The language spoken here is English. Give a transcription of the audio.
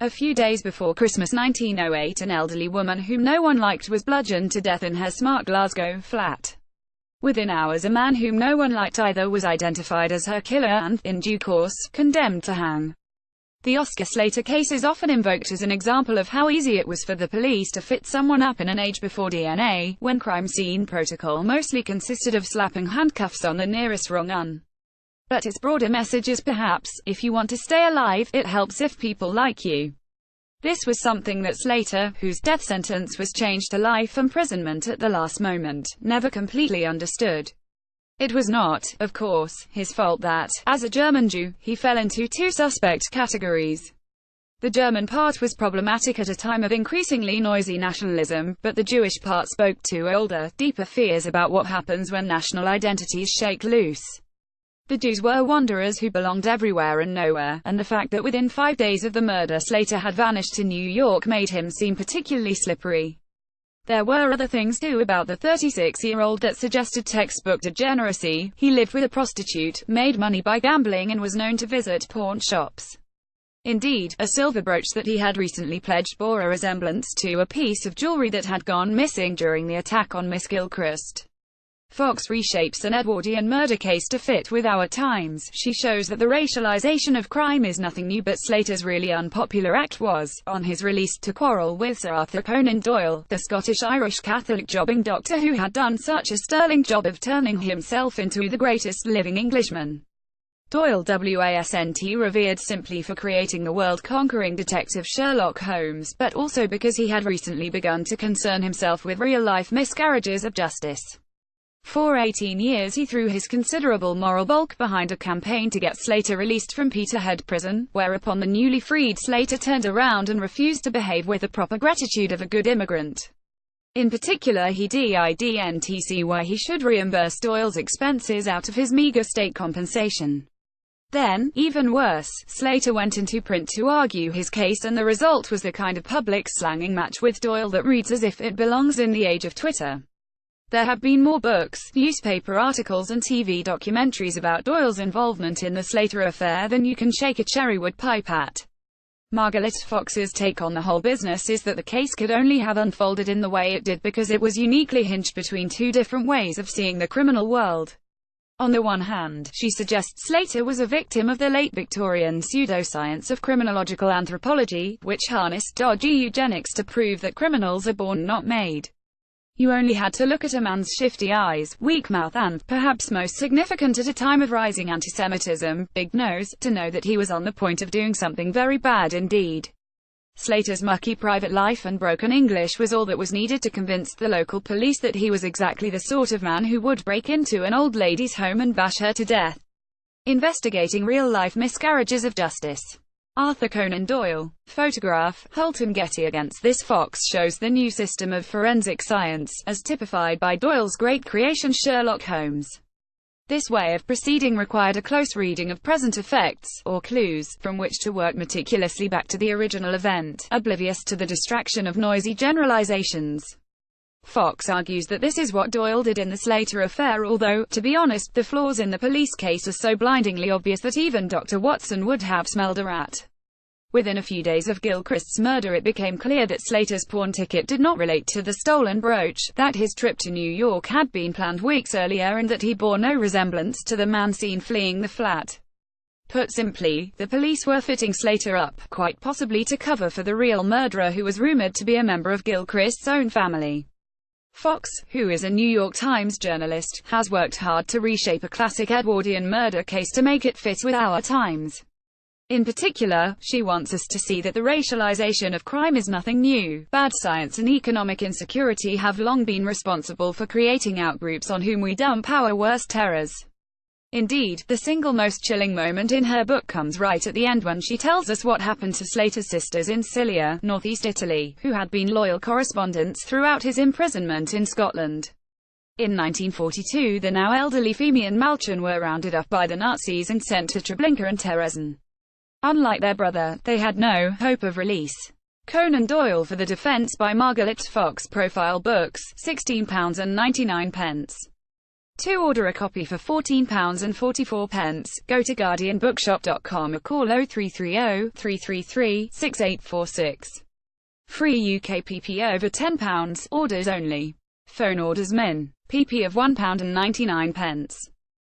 A few days before Christmas 1908, an elderly woman whom no one liked was bludgeoned to death in her smart Glasgow flat. Within hours, a man whom no one liked either was identified as her killer and, in due course, condemned to hang. The Oscar Slater case is often invoked as an example of how easy it was for the police to fit someone up in an age before DNA, when crime scene protocol mostly consisted of slapping handcuffs on the nearest wrong un. But its broader message is perhaps, if you want to stay alive, it helps if people like you. This was something that Slater, whose death sentence was changed to life imprisonment at the last moment, never completely understood. It was not, of course, his fault that, as a German Jew, he fell into two suspect categories. The German part was problematic at a time of increasingly noisy nationalism, but the Jewish part spoke to older, deeper fears about what happens when national identities shake loose. The Jews were wanderers who belonged everywhere and nowhere, and the fact that within 5 days of the murder Slater had vanished to New York made him seem particularly slippery. There were other things too about the 36-year-old that suggested textbook degeneracy. He lived with a prostitute, made money by gambling, and was known to visit pawn shops. Indeed, a silver brooch that he had recently pledged bore a resemblance to a piece of jewelry that had gone missing during the attack on Miss Gilchrist. Fox reshapes an Edwardian murder case to fit with our times. She shows that the racialization of crime is nothing new, but Slater's really unpopular act was, on his release, to quarrel with Sir Arthur Conan Doyle, the Scottish-Irish Catholic jobbing doctor who had done such a sterling job of turning himself into the greatest living Englishman. Doyle wasn't revered simply for creating the world-conquering detective Sherlock Holmes, but also because he had recently begun to concern himself with real-life miscarriages of justice. For 18 years he threw his considerable moral bulk behind a campaign to get Slater released from Peterhead prison, whereupon the newly freed Slater turned around and refused to behave with the proper gratitude of a good immigrant. In particular, he didn't see why he should reimburse Doyle's expenses out of his meager state compensation. Then, even worse, Slater went into print to argue his case, and the result was the kind of public slanging match with Doyle that reads as if it belongs in the age of Twitter. There have been more books, newspaper articles and TV documentaries about Doyle's involvement in the Slater affair than you can shake a cherrywood pipe at. Margalit Fox's take on the whole business is that the case could only have unfolded in the way it did because it was uniquely hinged between two different ways of seeing the criminal world. On the one hand, she suggests Slater was a victim of the late Victorian pseudoscience of criminological anthropology, which harnessed dodgy eugenics to prove that criminals are born, not made. You only had to look at a man's shifty eyes, weak mouth and, perhaps most significant at a time of rising antisemitism, big nose, to know that he was on the point of doing something very bad indeed. Slater's mucky private life and broken English was all that was needed to convince the local police that he was exactly the sort of man who would break into an old lady's home and bash her to death. Investigating real-life miscarriages of justice. Arthur Conan Doyle. Photograph, Holt and Getty. Against this, Fox shows the new system of forensic science, as typified by Doyle's great creation Sherlock Holmes. This way of proceeding required a close reading of present effects, or clues, from which to work meticulously back to the original event, oblivious to the distraction of noisy generalizations. Fox argues that this is what Doyle did in the Slater affair, although, to be honest, the flaws in the police case are so blindingly obvious that even Dr. Watson would have smelled a rat. Within a few days of Gilchrist's murder it became clear that Slater's pawn ticket did not relate to the stolen brooch, that his trip to New York had been planned weeks earlier, and that he bore no resemblance to the man seen fleeing the flat. Put simply, the police were fitting Slater up, quite possibly to cover for the real murderer, who was rumored to be a member of Gilchrist's own family. Fox, who is a New York Times journalist, has worked hard to reshape a classic Edwardian murder case to make it fit with our times. In particular, she wants us to see that the racialization of crime is nothing new. Bad science and economic insecurity have long been responsible for creating outgroups on whom we dump our worst terrors. Indeed, the single most chilling moment in her book comes right at the end, when she tells us what happened to Slater's sisters in Sicilia, northeast Italy, who had been loyal correspondents throughout his imprisonment in Scotland. In 1942, the now elderly Femi and Malchen were rounded up by the Nazis and sent to Treblinka and Terezin. Unlike their brother, they had no hope of release. Conan Doyle for the Defense by Margalit Fox. Profile Books, £16.99. To order a copy for £14.44, go to guardianbookshop.com or call 0330-333-6846. Free UK PP over £10, orders only. Phone orders min. PP of £1.99.